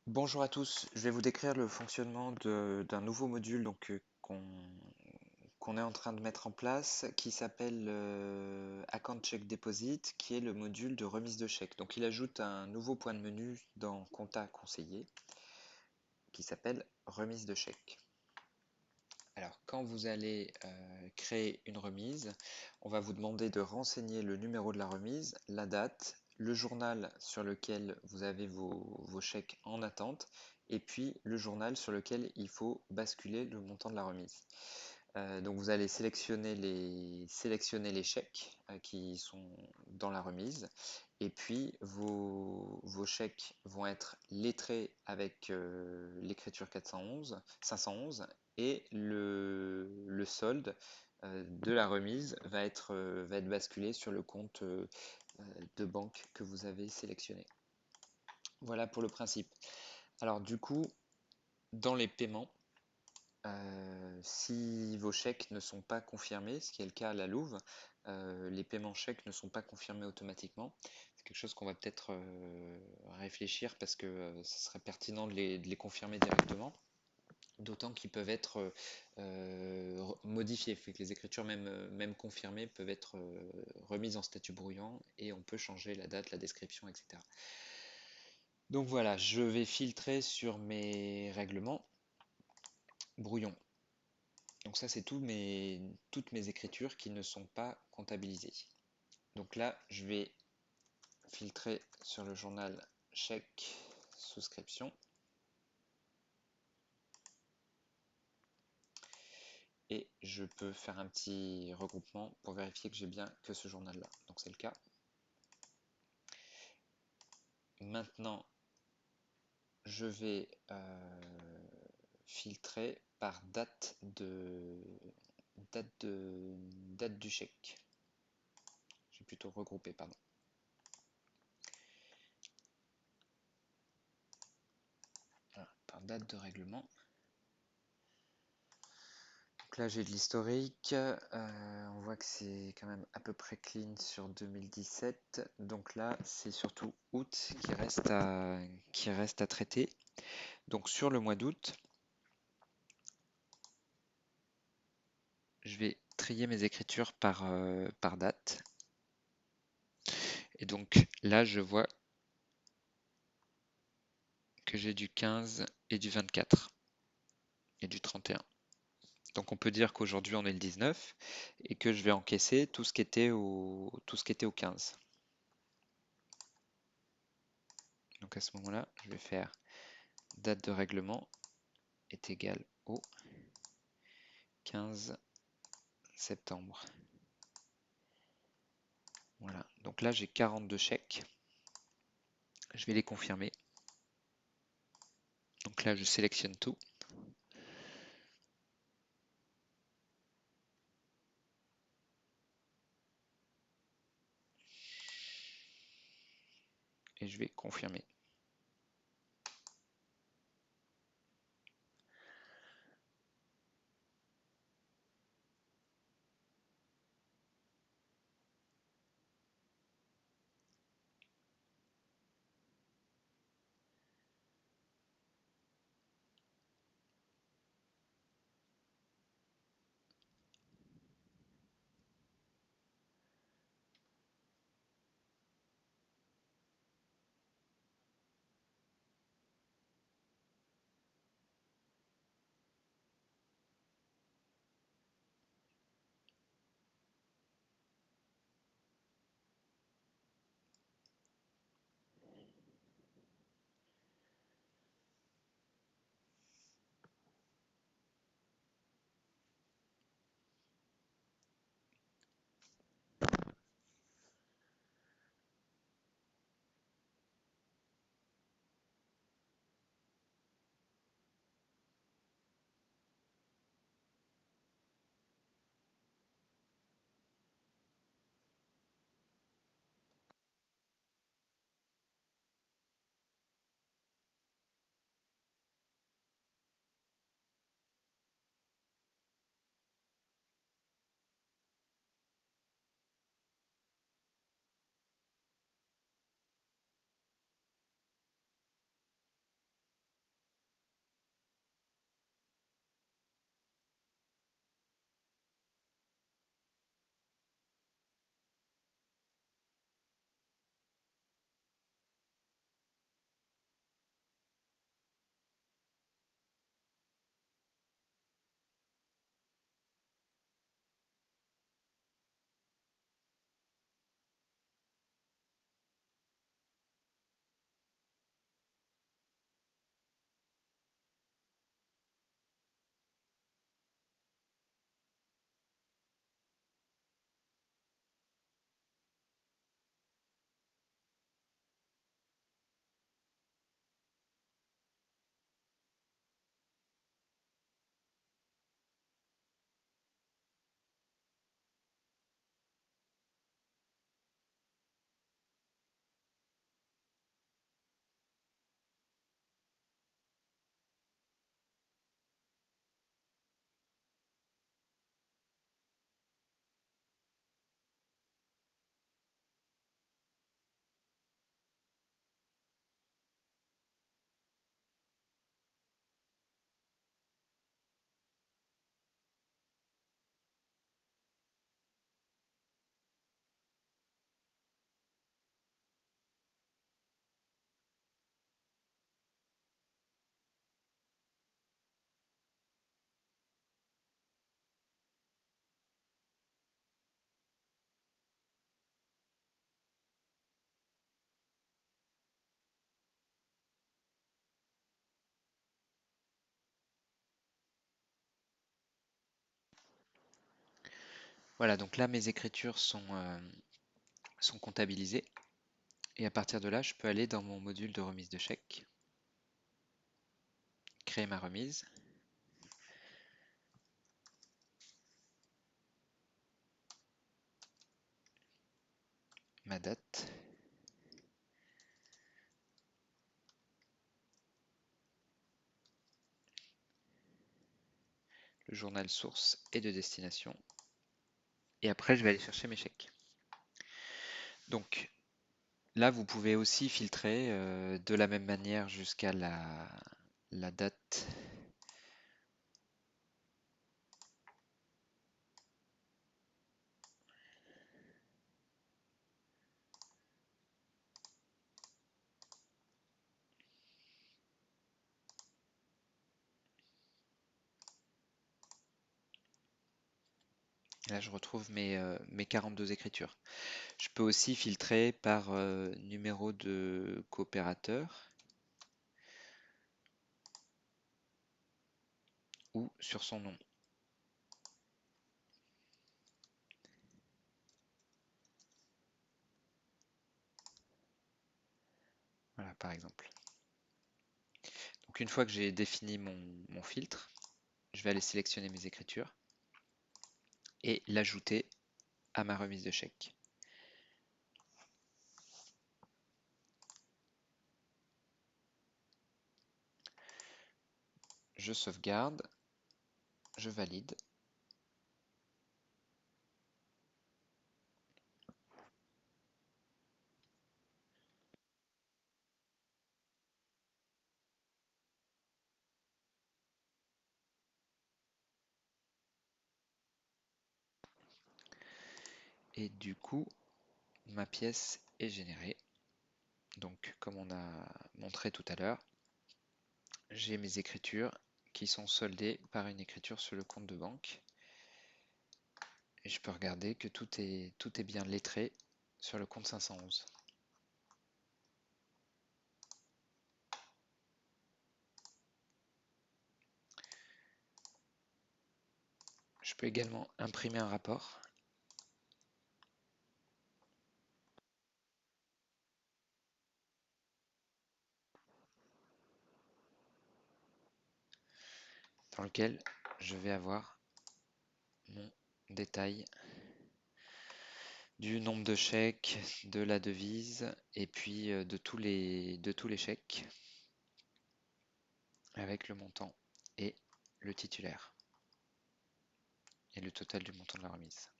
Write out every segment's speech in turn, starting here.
Bonjour à tous, je vais vous décrire le fonctionnement d'un nouveau module qu'on est en train de mettre en place qui s'appelle Account Check Deposit, qui est le module de remise de chèque. Donc il ajoute un nouveau point de menu dans Compta conseiller qui s'appelle remise de chèque. Alors quand vous allez créer une remise, on va vous demander de renseigner le numéro de la remise, la date, le journal sur lequel vous avez vos chèques en attente, et puis le journal sur lequel il faut basculer le montant de la remise. Donc vous allez sélectionner les chèques qui sont dans la remise, et puis vos chèques vont être lettrés avec l'écriture 511, et le solde de la remise va être basculé sur le compte de banque que vous avez sélectionné. Voilà pour le principe. Alors du coup, dans les paiements, si vos chèques ne sont pas confirmés, ce qui est le cas à la Louve, les paiements chèques ne sont pas confirmés automatiquement. C'est quelque chose qu'on va peut-être réfléchir parce que ce serait pertinent de les confirmer directement. D'autant qu'ils peuvent être modifiés, fait que les écritures même confirmées peuvent être remises en statut brouillant et on peut changer la date, la description, etc. Donc voilà, je vais filtrer sur mes règlements brouillon. Donc ça, c'est toutes mes écritures qui ne sont pas comptabilisées. Donc là, je vais filtrer sur le journal chèque souscription. Et je peux faire un petit regroupement pour vérifier que j'ai bien que ce journal-là. Donc c'est le cas. Maintenant, je vais filtrer par date du chèque. Je vais plutôt regrouper, pardon. Voilà, par date de règlement. Donc là, j'ai de l'historique. On voit que c'est quand même à peu près clean sur 2017. Donc là, c'est surtout août qui reste à traiter. Donc sur le mois d'août, je vais trier mes écritures par date. Et donc là, je vois que j'ai du 15 et du 24 et du 31. Donc on peut dire qu'aujourd'hui on est le 19 et que je vais encaisser tout ce qui était tout ce qui était au 15. Donc à ce moment-là, je vais faire date de règlement est égale au 15 septembre. Voilà, donc là j'ai 42 chèques. Je vais les confirmer. Donc là je sélectionne tout. Et je vais confirmer. Voilà, donc là mes écritures sont comptabilisées et à partir de là je peux aller dans mon module de remise de chèque, créer ma remise, ma date, le journal source et de destination, et après je vais aller chercher mes chèques. Donc là vous pouvez aussi filtrer de la même manière jusqu'à la date. Là je retrouve mes 42 écritures. Je peux aussi filtrer par numéro de coopérateur ou sur son nom. Voilà, par exemple. Donc une fois que j'ai défini mon filtre, je vais aller sélectionner mes écritures et l'ajouter à ma remise de chèque. Je sauvegarde, je valide. Et du coup, ma pièce est générée. Donc comme on a montré tout à l'heure, j'ai mes écritures qui sont soldées par une écriture sur le compte de banque. Et je peux regarder que tout est bien lettré sur le compte 511. Je peux également imprimer un rapport. Dans lequel je vais avoir mon détail du nombre de chèques, de la devise et puis de tous les chèques avec le montant et le titulaire et le total du montant de la remise.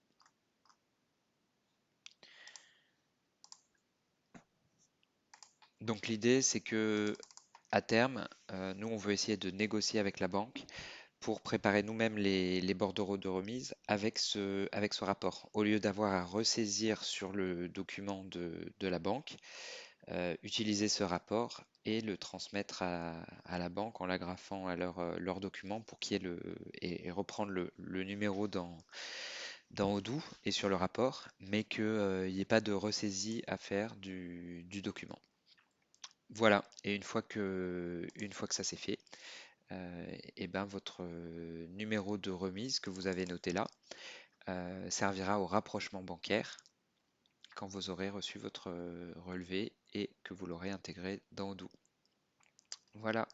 Donc l'idée c'est que à terme, nous on veut essayer de négocier avec la banque pour préparer nous-mêmes les bordereaux de remise avec ce rapport. Au lieu d'avoir à ressaisir sur le document de la banque, utiliser ce rapport et le transmettre à la banque en l'agrafant à leur document pour qu'il y ait et reprendre le numéro dans Odoo et sur le rapport, mais qu'il n'y ait pas de ressaisie à faire du document. Voilà, et une fois que ça c'est fait, et ben votre numéro de remise que vous avez noté là servira au rapprochement bancaire quand vous aurez reçu votre relevé et que vous l'aurez intégré dans Odoo. Voilà.